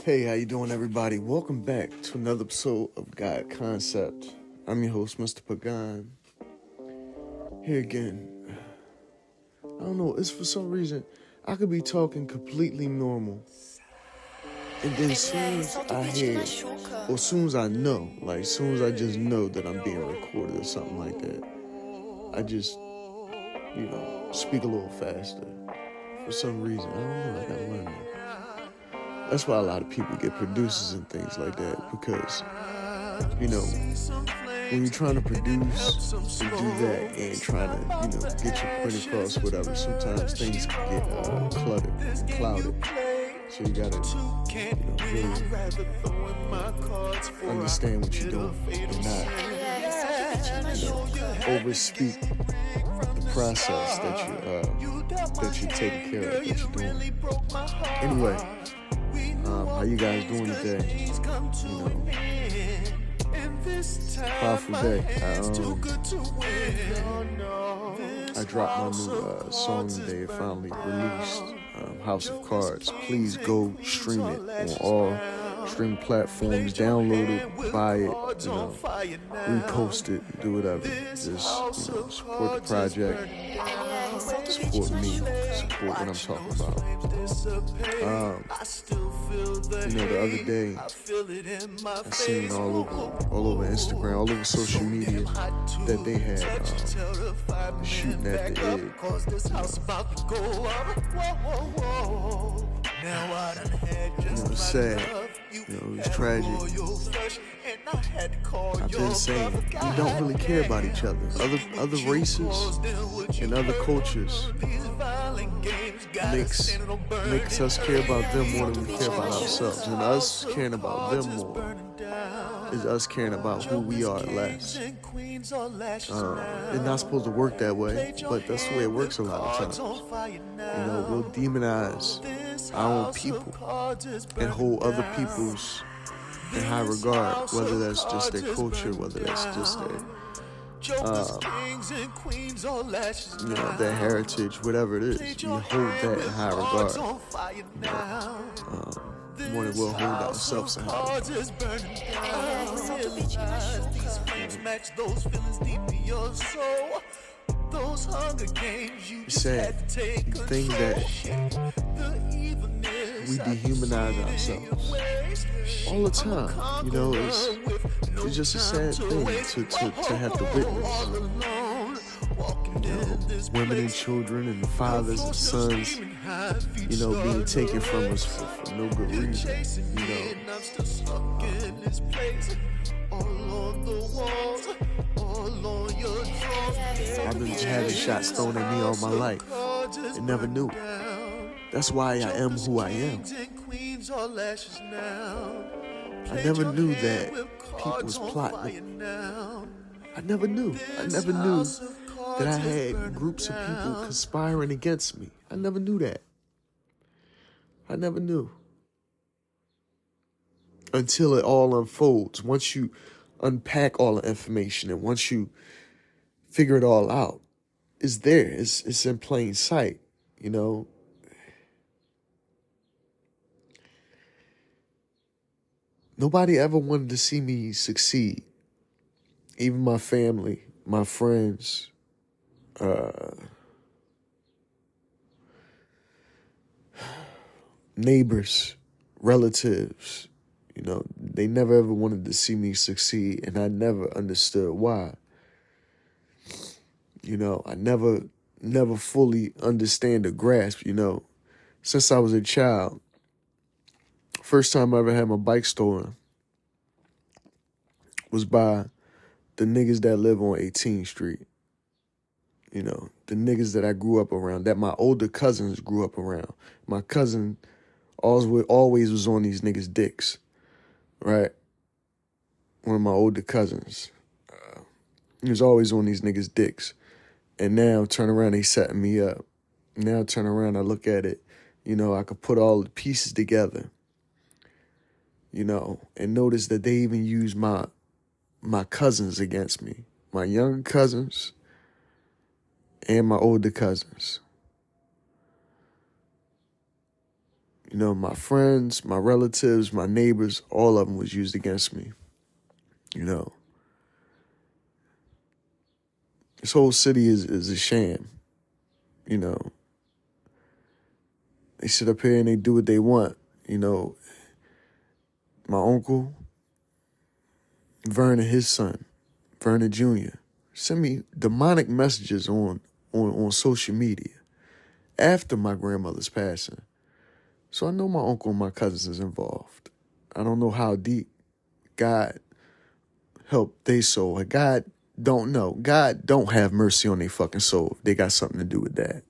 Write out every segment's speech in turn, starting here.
Hey, how you doing, everybody? Welcome back to another episode of Concept. I'm your host, Mr. Pagan. Here again. I don't know, it's for some reason, I could be talking completely normal. And then as soon as I hear, or as soon as I know, as soon as I just know that I'm being recorded or something like that, I just, speak a little faster. For some reason, I don't know, I gotta learn that. That's why a lot of people get producers and things like that, because, when you're trying to produce and do that and trying to, get your point across, whatever, sometimes things can get clouded. So you gotta, really understand what you're doing and not, overspeak the process that you're taking care of, that you're doing. Anyway, how you guys doing today? Powerful day. I dropped my new song today. It finally released. House of Cards. Please go stream it on all streaming platforms. Download it, buy it, repost it, do whatever. Just support the project. Support me. Support what I'm talking about. The other day, I seen all over Instagram, all over social media, that they had shooting at the egg. It's sad. It was tragic. I've been saying, we don't really care about each other. Other races and other cultures makes us care about them more than we care about ourselves. And us caring about them more is us caring about who we are less. It's not supposed to work that way, but that's the way it works a lot of times. We'll demonize our own people and hold other people's in high regard, whether that's just their culture, whether that's just their heritage, whatever it is. We hold that in high regard. More than we'll hold ourselves in high regard. It's sad. Things that we dehumanize ourselves all the time. It's just a sad thing to have to witness. Women and children and fathers and sons, being taken from us for no good reason. I've been having shots thrown at me all my life and never knew. That's why I am who I am. I never knew that people was plotting. I never knew that I had groups of people conspiring against me. I never knew that. I never knew. Until it all unfolds. Once you unpack all the information and once you figure it all out, it's there. It's in plain sight, Nobody ever wanted to see me succeed. Even my family, my friends, neighbors, relatives, they never ever wanted to see me succeed, and I never understood why. I never fully understand or grasp, since I was a child. First time I ever had my bike stolen was by the niggas that live on 18th Street. The niggas that I grew up around, that my older cousins grew up around. My cousin always was on these niggas' dicks, right? One of my older cousins. He was always on these niggas' dicks. And now, turn around, they setting me up. Now, turn around, I look at it. I could put all the pieces together. And notice that they even use my cousins against me. My young cousins and my older cousins. My friends, my relatives, my neighbors, all of them was used against me. This whole city is a sham. They sit up here and they do what they want. My uncle, Vernon, his son, Vernon Jr., sent me demonic messages on social media after my grandmother's passing. So I know my uncle and my cousins is involved. I don't know how deep. God help their soul. God don't know. God don't have mercy on their fucking soul. They got something to do with that.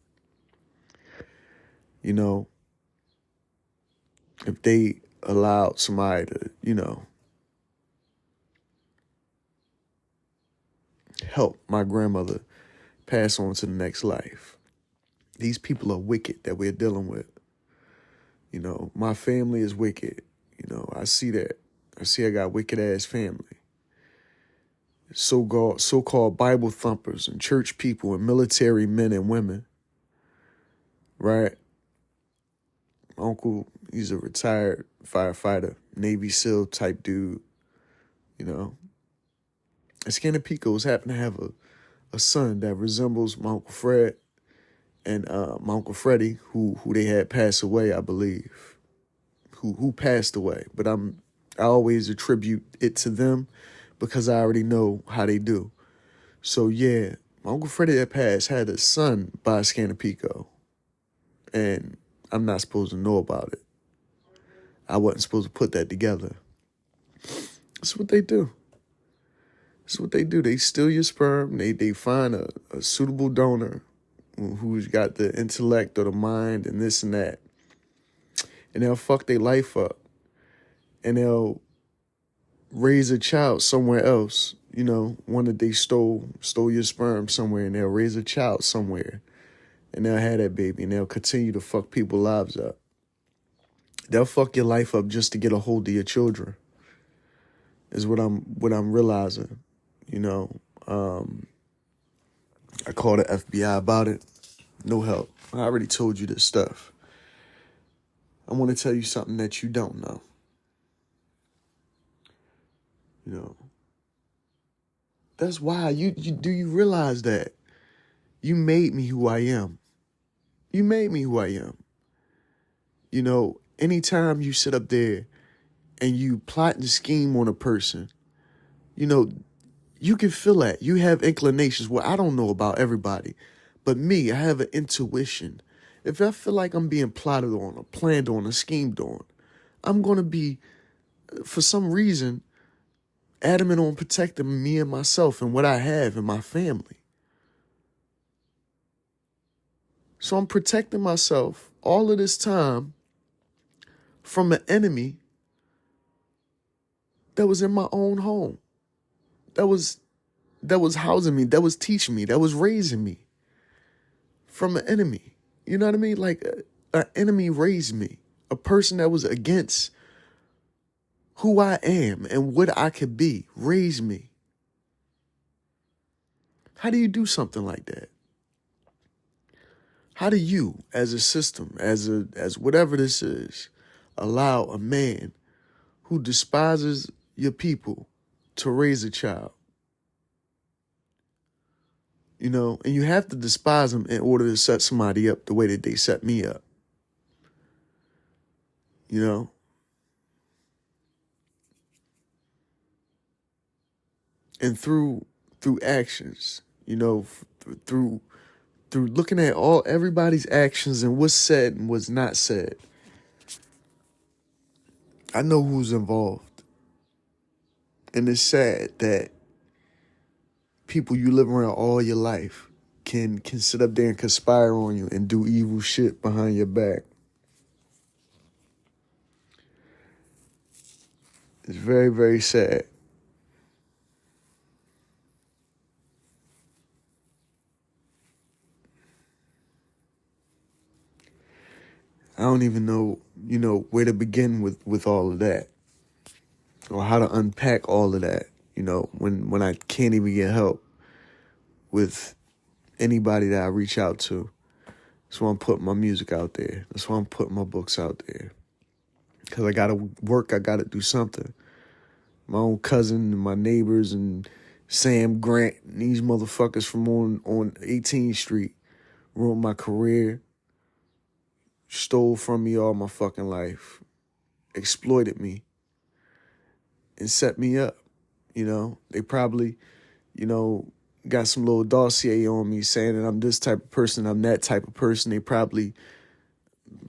If they allowed somebody to, help my grandmother pass on to the next life. These people are wicked that we're dealing with. My family is wicked. I see that. I got wicked ass family. So-called Bible thumpers and church people and military men and women. Right? My uncle, he's a retired firefighter, Navy SEAL type dude. And Scanner Picos happened to have a son that resembles my Uncle Fred and my Uncle Freddie, who they had passed away, I believe. Who passed away. But I always attribute it to them because I already know how they do. So yeah, my Uncle Freddie that passed had a son by Scanner Pico. And I'm not supposed to know about it. I wasn't supposed to put that together. That's what they do. They steal your sperm. They find a suitable donor who's got the intellect or the mind and this and that. And they'll fuck their life up. And they'll raise a child somewhere else. One that they stole your sperm somewhere, and they'll raise a child somewhere. And they'll have that baby, and they'll continue to fuck people's lives up. They'll fuck your life up just to get a hold of your children. Is what I'm realizing. I called the FBI about it. No help. I already told you this stuff. I want to tell you something that you don't know. That's why you realize that you made me who I am. You made me who I am. Anytime you sit up there and you plot and scheme on a person, you can feel that. You have inclinations. Well, I don't know about everybody, but me, I have an intuition. If I feel like I'm being plotted on or planned on or schemed on, I'm going to be, for some reason, adamant on protecting me and myself and what I have and my family. So I'm protecting myself all of this time from an enemy that was in my own home, that was housing me, that was teaching me, that was raising me from an enemy. You know what I mean? Like an enemy raised me, a person that was against who I am and what I could be, raised me. How do you do something like that? How do you, as a system, as whatever this is, allow a man who despises your people to raise a child? And you have to despise them in order to set somebody up the way that they set me up. And through actions, through looking at everybody's actions and what's said and what's not said, I know who's involved. And it's sad that people you live around all your life can sit up there and conspire on you and do evil shit behind your back. It's very, very sad. I don't even know, where to begin with all of that, or how to unpack all of that, when I can't even get help with anybody that I reach out to. That's why I'm putting my music out there. That's why I'm putting my books out there. Because I got to work. I got to do something. My own cousin and my neighbors and Sam Grant and these motherfuckers from on 18th Street ruined my career, stole from me all my fucking life, exploited me, and set me up. You know, they probably, got some little dossier on me saying that I'm this type of person, I'm that type of person. They probably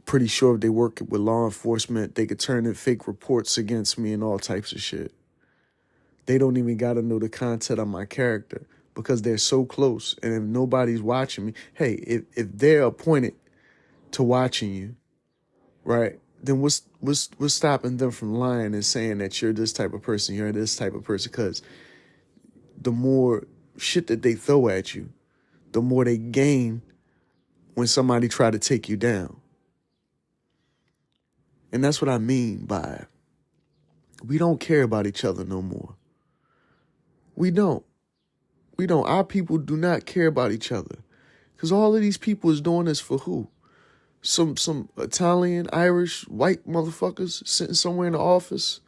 pretty sure if they work with law enforcement, they could turn in fake reports against me and all types of shit. They don't even got to know the content of my character because they're so close. And if nobody's watching me, hey, if they're appointed to watching you, right, then what's stopping them from lying and saying that you're this type of person, you're this type of person? Because the more shit that they throw at you, the more they gain when somebody try to take you down. And that's what I mean by we don't care about each other no more. We don't. Our people do not care about each other. Because all of these people is doing this for who? Some Italian, Irish, white motherfuckers sitting somewhere in the office?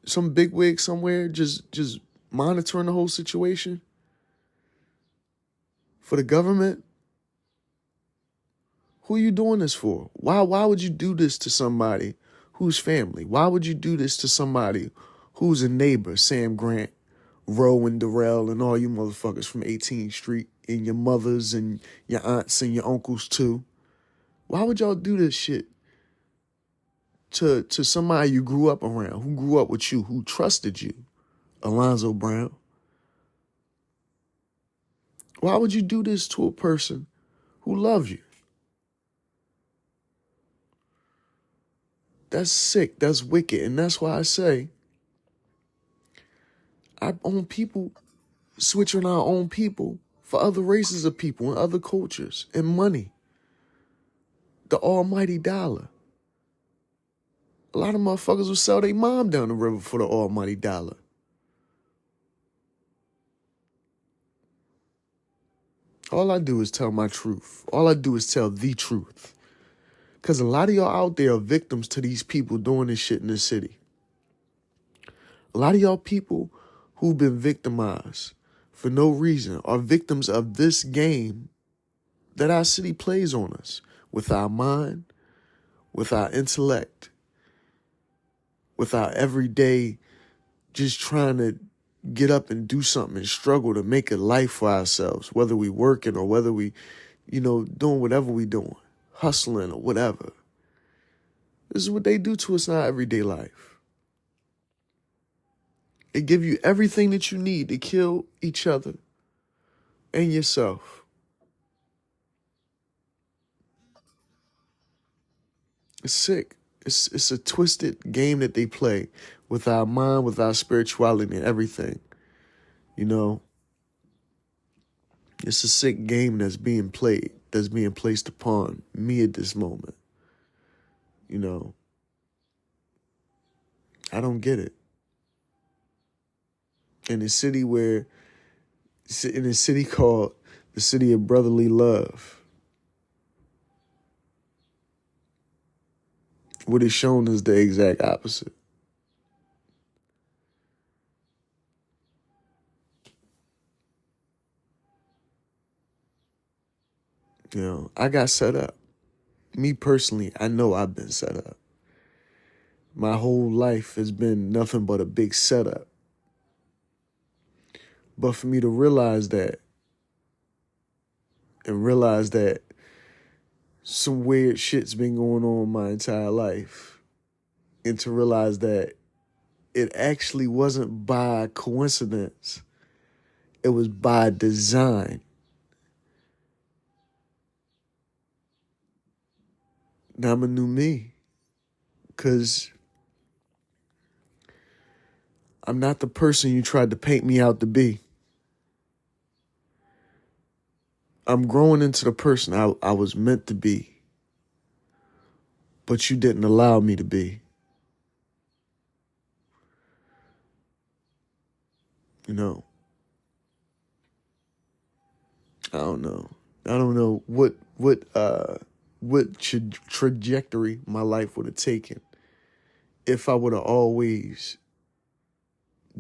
Some bigwig somewhere just monitoring the whole situation? For the government? Who are you doing this for? Why would you do this to somebody who's family? Why would you do this to somebody who's a neighbor? Sam Grant, Roe and Darrell and all you motherfuckers from 18th Street and your mothers and your aunts and your uncles too. Why would y'all do this shit to somebody you grew up around, who grew up with you, who trusted you? Alonzo Brown. Why would you do this to a person who loves you? That's sick. That's wicked. And that's why I say our own people switching our own people for other races of people and other cultures and money. The almighty dollar. A lot of motherfuckers will sell their mom down the river for the almighty dollar. All I do is tell my truth. All I do is tell the truth. Because a lot of y'all out there are victims to these people doing this shit in the city. A lot of y'all people who've been victimized for no reason are victims of this game that our city plays on us with our mind, with our intellect, with our everyday just trying to get up and do something and struggle to make a life for ourselves, whether we working or whether we, doing whatever we doing, hustling or whatever. This is what they do to us in our everyday life. They give you everything that you need to kill each other and yourself. It's sick. It's a twisted game that they play with our mind, with our spirituality and everything. It's a sick game that's being played, that's being placed upon me at this moment. I don't get it. In a city called the city of brotherly love, what is shown is the exact opposite. I got set up. Me personally, I know I've been set up. My whole life has been nothing but a big setup. But for me to realize that, and realize that some weird shit's been going on my entire life, and to realize that it actually wasn't by coincidence, it was by design. Now I'm a new me, because I'm not the person you tried to paint me out to be. I'm growing into the person I was meant to be, but you didn't allow me to be. I don't know. I don't know what trajectory my life would have taken if I would have always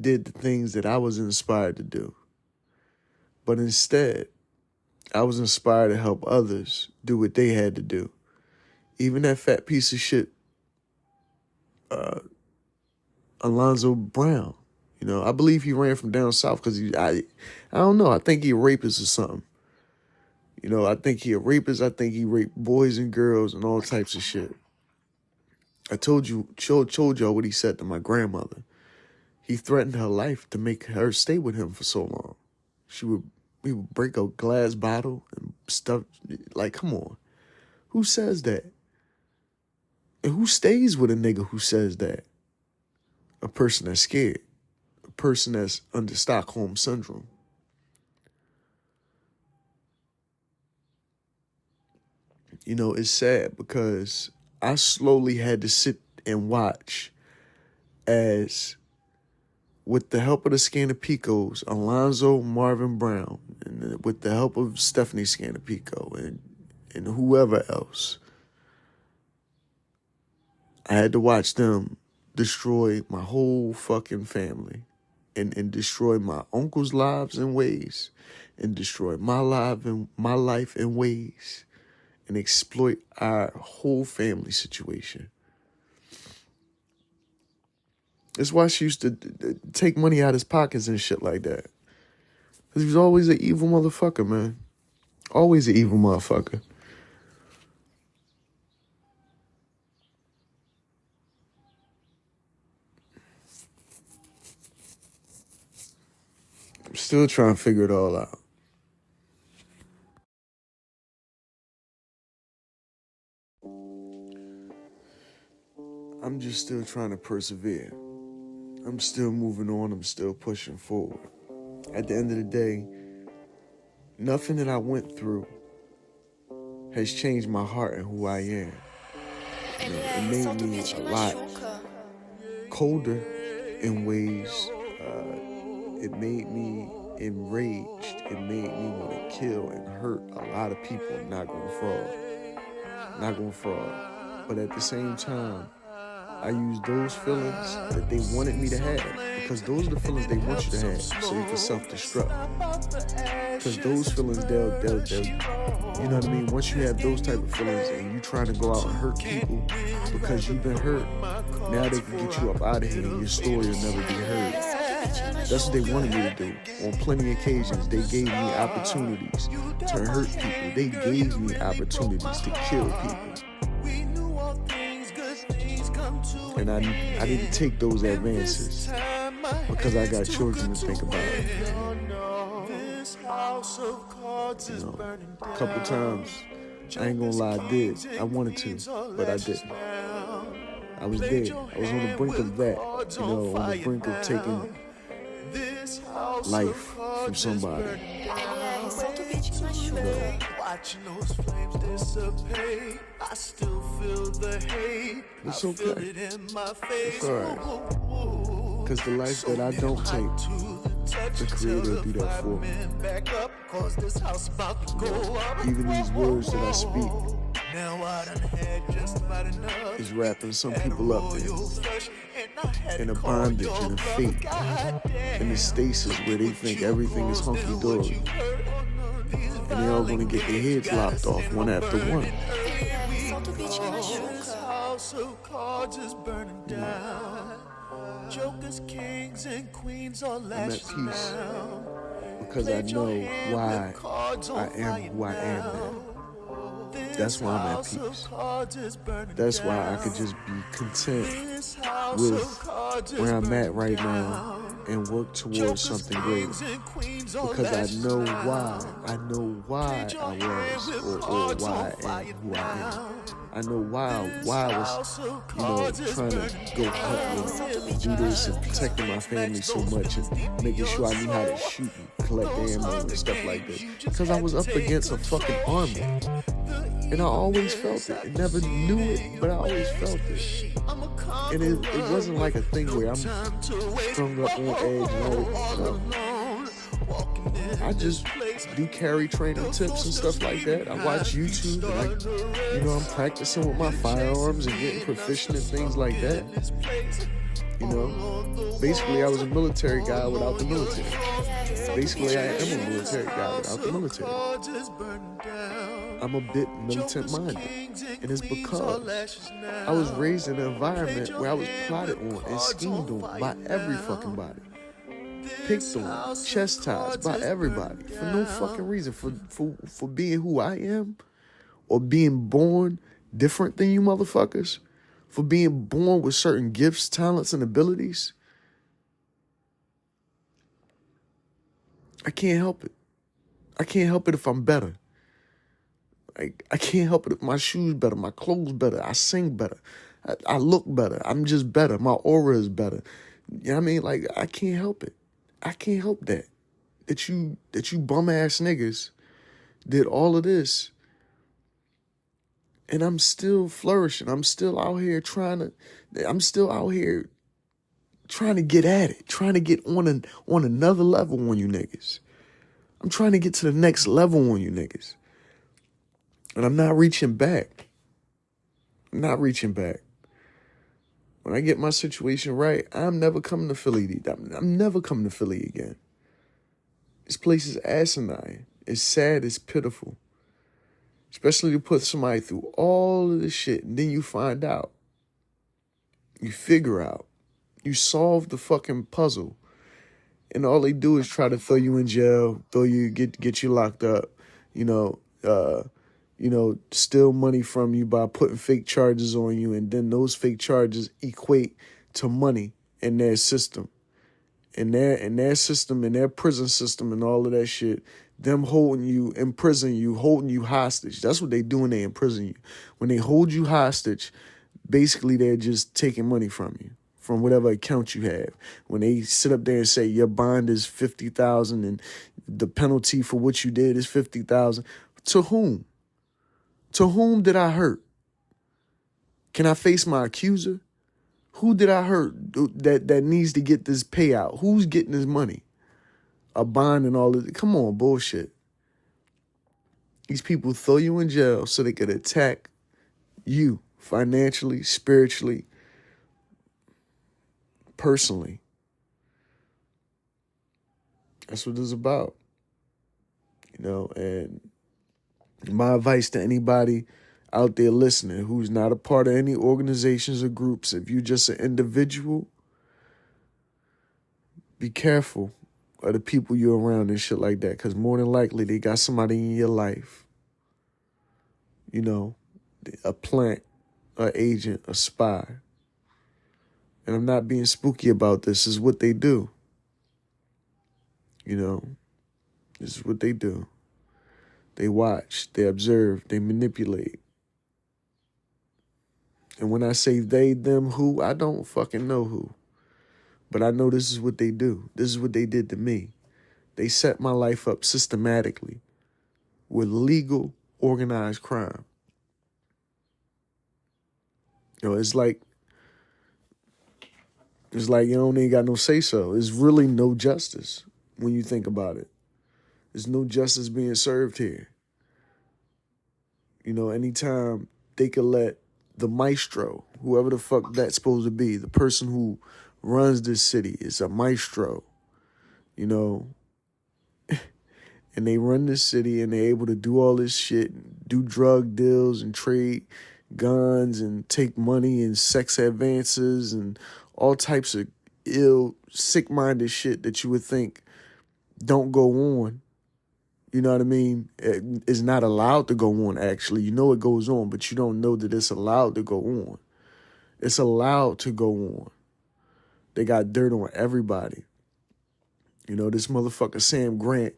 did the things that I was inspired to do. But instead, I was inspired to help others do what they had to do. Even that fat piece of shit, Alonzo Brown. You know, I believe he ran from down south because I don't know. I think he a rapist or something. You know, I think he a rapist. I think he raped boys and girls and all types of shit. I told y'all what he said to my grandmother. He threatened her life to make her stay with him for so long. We would break a glass bottle and stuff. Like, come on. Who says that? And who stays with a nigga who says that? A person that's scared. A person that's under Stockholm Syndrome. You know, it's sad because I slowly had to sit and watch as, with the help of the Scannapicos, Alonzo Marvin Brown, and with the help of Stephanie Scanapico and whoever else, I had to watch them destroy my whole fucking family and destroy my uncle's lives in ways and destroy my life in ways and exploit our whole family situation. That's why she used to take money out of his pockets and shit like that. Because he was always an evil motherfucker, man. Always an evil motherfucker. I'm still trying to figure it all out. I'm just still trying to persevere. I'm still moving on. I'm still pushing forward. At the end of the day, nothing that I went through has changed my heart and who I am. You know, it made me a lot colder in ways. It made me enraged. It made me want to kill and hurt a lot of people. Not gonna fraud. But at the same time, I used those feelings that they wanted me to have, because those are the feelings they want you to have, so you can self-destruct. Because those feelings, they'll, you know what I mean? Once you have those type of feelings and you trying to go out and hurt people because you've been hurt, now they can get you up out of here and your story will never be heard. That's what they wanted me to do. On plenty of occasions, they gave me opportunities to hurt people. They gave me opportunities to kill people. And I didn't take those advances because I got children to think about. You know, a couple times, I ain't gonna lie, I did. I wanted to, but I didn't. I was there. I was on the brink of that, you know, on the brink of taking life from somebody. You know. Watching those flames dissipate, I still feel the hate. It's okay. It's alright. Because the life that I don't take, the Creator will do that for me. You know, even these words that I speak is wrapping some people up in a bondage and a fate, in a stasis where they think everything is hunky-dory. And they all gonna get their heads lopped off one after one. I'm at peace because I know why I am who I am now. That's why I'm at peace. That's why I could just be content with where I'm at right now and work towards something greater. Because I know why. I know why I was or why I am who I am. I know why I was, you know, trying to go hunting and do this and protecting my family so much and making sure I knew how to shoot and collect ammo and stuff like that. Because I was up against a fucking army. And I always felt it. I never knew it, but I always felt it. And it wasn't like a thing where I'm strung up on edge and all that stuff. I just do carry training tips and stuff like that. I watch YouTube and I'm practicing with my firearms and getting proficient in things like that. Basically I was a military guy without the military. Basically I am a military guy without the military. I'm a bit militant minded, and it's because I was raised in an environment where I was plotted on and schemed on by every fucking body. Picked on, chastised by everybody for no fucking reason, for being who I am, or being born different than you motherfuckers, for being born with certain gifts, talents, and abilities. I can't help it. I can't help it if I'm better. I can't help it if my shoes better, my clothes better, I sing better, I look better, I'm just better, my aura is better. You know what I mean? Like, I can't help it. I can't help that. That you bum ass niggas did all of this, and I'm still flourishing. I'm still out here trying to get at it, trying to get on another level on you niggas. I'm trying to get to the next level on you niggas. And I'm not reaching back. When I get my situation right, I'm never coming to Philly. I'm never coming to Philly again. This place is asinine. It's sad. It's pitiful. Especially to put somebody through all of this shit, and then you find out. You figure out. You solve the fucking puzzle. And all they do is try to throw you in jail, get you locked up, steal money from you by putting fake charges on you, and then those fake charges equate to money in their system. In their system, in their prison system and all of that shit, them holding you, imprison you, holding you hostage. That's what they do when they imprison you. When they hold you hostage, basically they're just taking money from you, from whatever account you have. When they sit up there and say your bond is $50,000 and the penalty for what you did is $50,000, to whom? To whom did I hurt? Can I face my accuser? Who did I hurt that needs to get this payout? Who's getting this money? A bond and all of it. Come on, bullshit. These people throw you in jail so they could attack you financially, spiritually, personally. That's what it's about. And my advice to anybody out there listening who's not a part of any organizations or groups, if you're just an individual, be careful of the people you're around and shit like that, because more than likely they got somebody in your life, a plant, an agent, a spy. And I'm not being spooky about this. This is what they do. This is what they do. They watch, they observe, they manipulate. And when I say they, them, who, I don't fucking know who. But I know this is what they do. This is what they did to me. They set my life up systematically with legal, organized crime. It's like you don't ain't got no say-so. There's really no justice when you think about it. There's no justice being served here. Anytime they could let the maestro, whoever the fuck that's supposed to be, the person who runs this city is a maestro, and they run this city and they're able to do all this shit, do drug deals and trade guns and take money and sex advances and all types of ill, sick-minded shit that you would think don't go on. You know what I mean? It's not allowed to go on, actually. It goes on, but you don't know that it's allowed to go on. It's allowed to go on. They got dirt on everybody. This motherfucker Sam Grant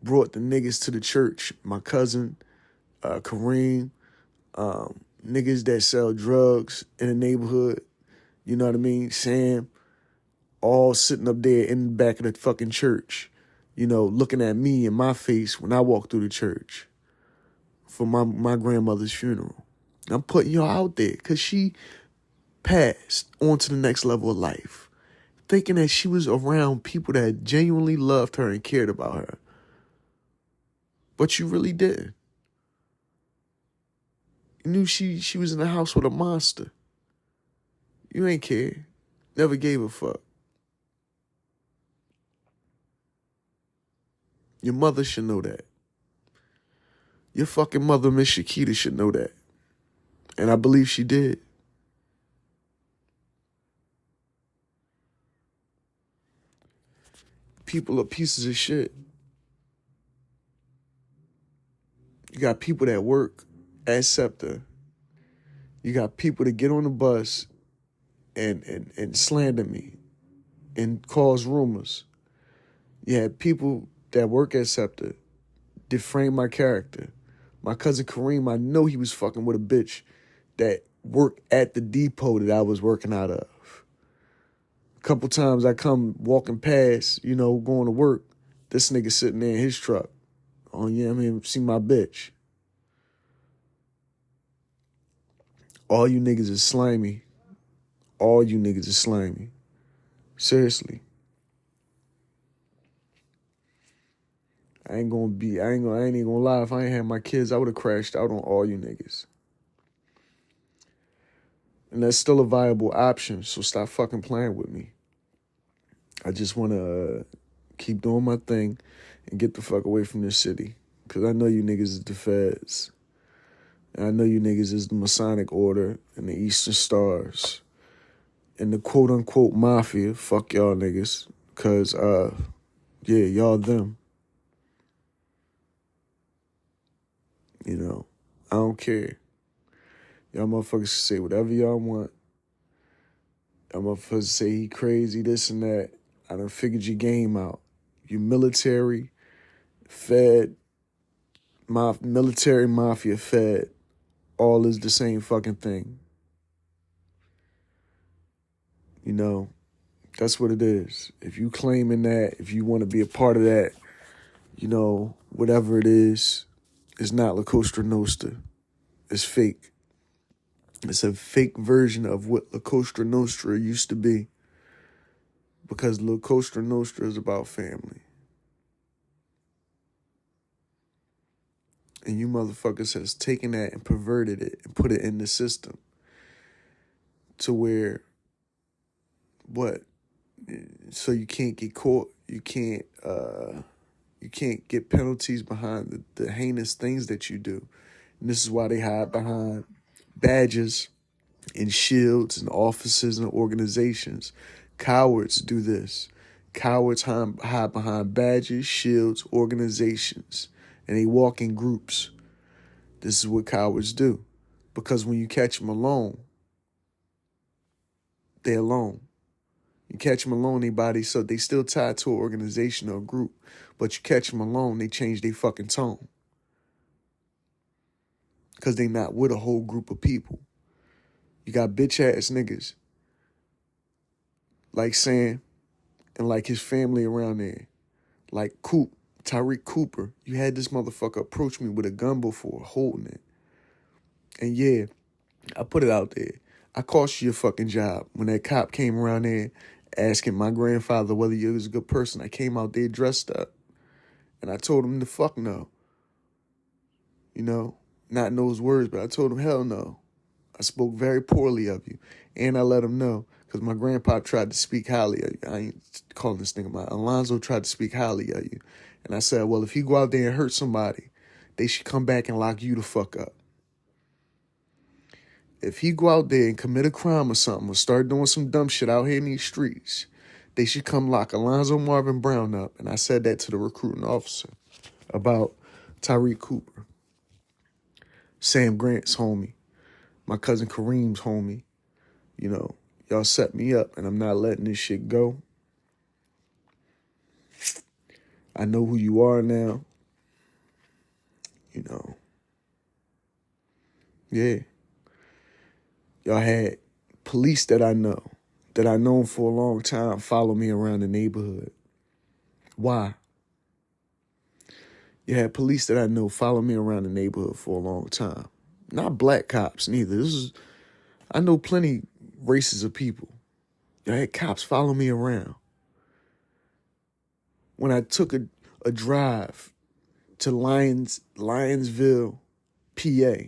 brought the niggas to the church. My cousin, Kareem, niggas that sell drugs in the neighborhood. You know what I mean? Sam, all sitting up there in the back of the fucking church. Looking at me in my face when I walk through the church for my grandmother's funeral. I'm putting y'all out there because she passed on to the next level of life, thinking that she was around people that genuinely loved her and cared about her. But you really didn't. You knew she was in the house with a monster. You ain't care. Never gave a fuck. Your mother should know that. Your fucking mother, Miss Shakita, should know that. And I believe she did. People are pieces of shit. You got people that work at SEPTA. You got people that get on the bus and slander me and cause rumors. You had people that work at SEPTA defame my character. My cousin Kareem, I know he was fucking with a bitch that worked at the depot that I was working out of. A couple times I come walking past, going to work, this nigga sitting there in his truck. Oh, yeah, see my bitch. All you niggas is slimy. All you niggas is slimy. Seriously. I ain't even gonna lie. If I ain't had my kids, I would have crashed out on all you niggas. And that's still a viable option, so stop fucking playing with me. I just want to keep doing my thing and get the fuck away from this city. Because I know you niggas is the feds. And I know you niggas is the Masonic Order and the Eastern Stars. And the quote-unquote mafia. Fuck y'all niggas. Because, y'all them. I don't care. Y'all motherfuckers can say whatever y'all want. Y'all motherfuckers say he crazy, this and that. I done figured your game out. You military, fed, military, mafia, fed. All is the same fucking thing. That's what it is. If you claiming that, if you want to be a part of that, whatever it is, it's not La Cosa Nostra. It's fake. It's a fake version of what La Cosa Nostra used to be. Because La Cosa Nostra is about family. And you motherfuckers has taken that and perverted it and put it in the system. To where, what? So you can't get caught. You can't get penalties behind the heinous things that you do. And this is why they hide behind badges and shields and offices and organizations. Cowards do this. Cowards hide behind badges, shields, organizations, and they walk in groups. This is what cowards do. Because when you catch them alone, they're alone. You catch them alone, so they still tied to an organization or a group. But you catch them alone, they change their fucking tone. Because they not with a whole group of people. You got bitch-ass niggas like Sam and like his family around there. Like Tyreek Cooper. You had this motherfucker approach me with a gun before, holding it. And yeah, I put it out there. I cost you your fucking job. When that cop came around there asking my grandfather whether he was a good person, I came out there dressed up. And I told him the fuck no. Not in those words, but I told him hell no. I spoke very poorly of you. And I let him know, because my grandpa tried to speak highly of you. I ain't calling this nigga my Alonzo tried to speak highly of you. And I said, well, if he go out there and hurt somebody, they should come back and lock you the fuck up. If he go out there and commit a crime or something or start doing some dumb shit out here in these streets, they should come lock Alonzo Marvin Brown up. And I said that to the recruiting officer about Tyreek Cooper. Sam Grant's homie. My cousin Kareem's homie. Y'all set me up and I'm not letting this shit go. I know who you are now. Yeah. Y'all had police that I known for a long time, follow me around the neighborhood. Why? You had police that I know follow me around the neighborhood for a long time. Not black cops, neither. I know plenty races of people. Y'all had cops follow me around. When I took a drive to Lionsville, PA,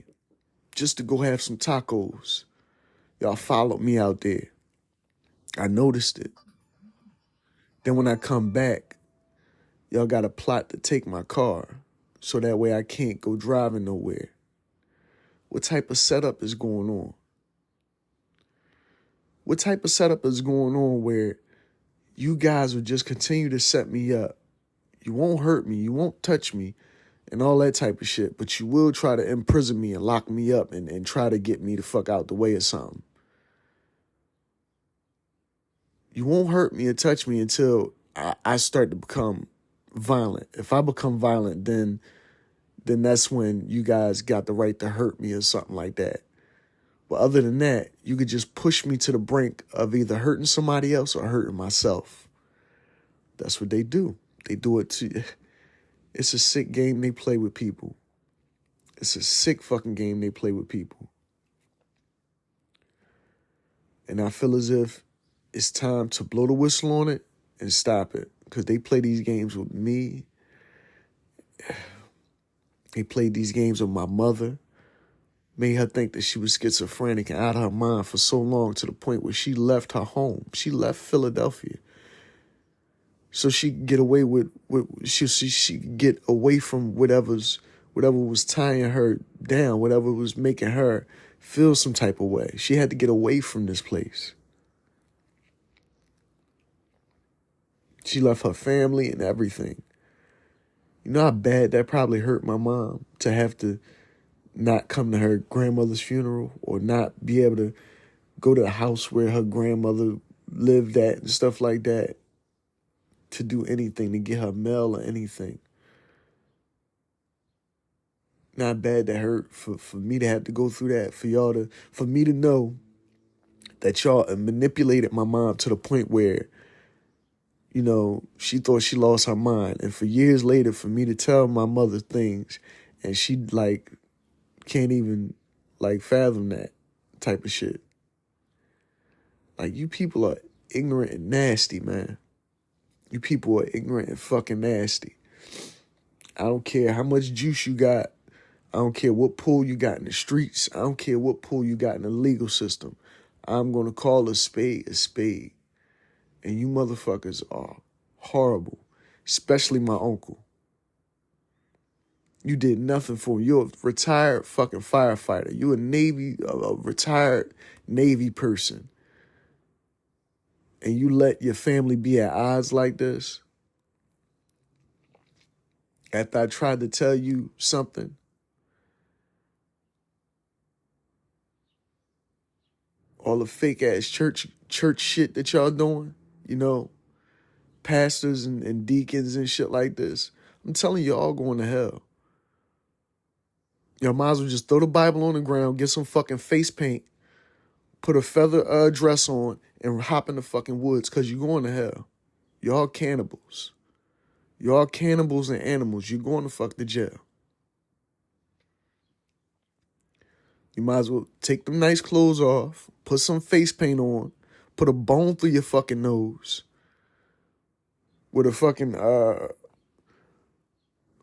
just to go have some tacos. Y'all followed me out there. I noticed it. Then when I come back, y'all got a plot to take my car so that way I can't go driving nowhere. What type of setup is going on? What type of setup is going on where you guys will just continue to set me up? You won't hurt me, you won't touch me, and all that type of shit, but you will try to imprison me and lock me up and try to get me the fuck out the way or something. You won't hurt me or touch me until I start to become violent. If I become violent, then that's when you guys got the right to hurt me or something like that. But other than that, you could just push me to the brink of either hurting somebody else or hurting myself. That's what they do. They do it to... It's a sick game they play with people. It's a sick fucking game they play with people. And I feel as if it's time to blow the whistle on it and stop it. Because they play these games with me. They played these games with my mother. Made her think that she was schizophrenic and out of her mind for so long to the point where she left her home. She left Philadelphia. So she could get away with she could get away from whatever was tying her down, whatever was making her feel some type of way. She had to get away from this place. She left her family and everything. You know how bad that probably hurt my mom to have to not come to her grandmother's funeral or not be able to go to the house where her grandmother lived at and stuff like that, to do anything, to get her mail or anything. Not bad that hurt for me to have to go through that, for me to know that y'all manipulated my mom to the point where, you know, she thought she lost her mind. And for years later, for me to tell my mother things and she like can't even like fathom that type of shit. Like, you people are ignorant and nasty, man. You people are ignorant and fucking nasty. I don't care how much juice you got. I don't care what pull you got in the streets. I don't care what pull you got in the legal system. I'm going to call a spade a spade. And you motherfuckers are horrible, especially my uncle. You did nothing for him. You're a retired fucking firefighter. You're a retired Navy person. And you let your family be at odds like this? After I tried to tell you something? All the fake ass church shit that y'all doing, you know, pastors and deacons and shit like this. I'm telling you, all going to hell. Y'all might as well just throw the Bible on the ground, get some fucking face paint, put a feather dress on, and hop in the fucking woods, because you're going to hell. Y'all cannibals. Y'all cannibals and animals. You're going to fuck the jail. You might as well take them nice clothes off, put some face paint on, put a bone through your fucking nose, with a fucking a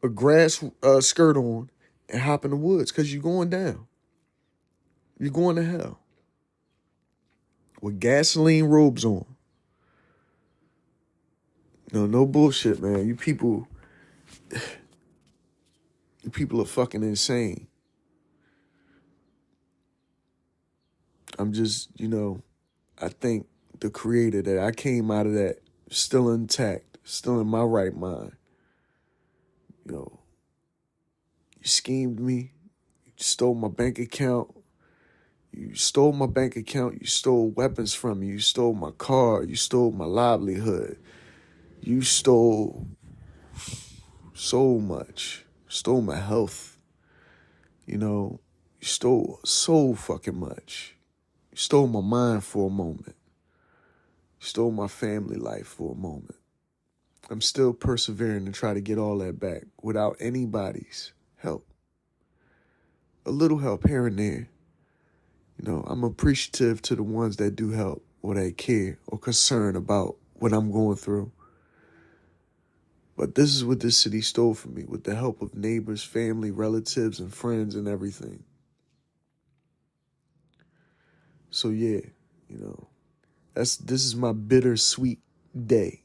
grass skirt on, and hop in the woods, because you're going down. You're going to hell. With gasoline robes on. No bullshit, man. You people are fucking insane. I'm just, I think the creator that I came out of that still intact, still in my right mind. You schemed me. You stole my bank account. You stole weapons from me. You stole my car. You stole my livelihood. You stole so much. Stole my health. You stole so fucking much. You stole my mind for a moment. You stole my family life for a moment. I'm still persevering to try to get all that back without anybody's help. A little help here and there. I'm appreciative to the ones that do help or that care or concern about what I'm going through. But this is what this city stole from me with the help of neighbors, family, relatives, and friends and everything. So yeah, this is my bittersweet day.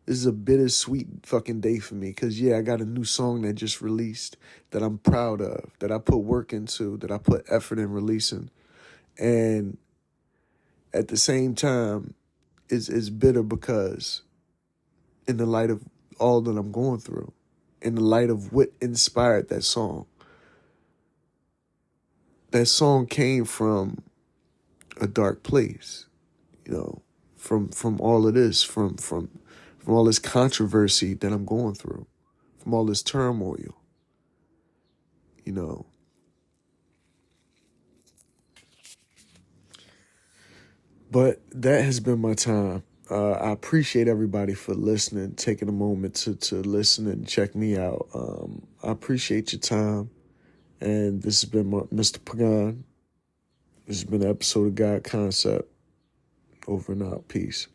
This is a bittersweet fucking day for me because, I got a new song that just released that I'm proud of, that I put work into, that I put effort in releasing. And at the same time, it's bitter because in the light of all that I'm going through, in the light of what inspired that song came from a dark place, from all of this, from all this controversy that I'm going through, from all this turmoil, But that has been my time. I appreciate everybody for listening, taking a moment to listen and check me out. I appreciate your time. And this has been Mr. Pagan. This has been an episode of God Concept. Over and out. Peace.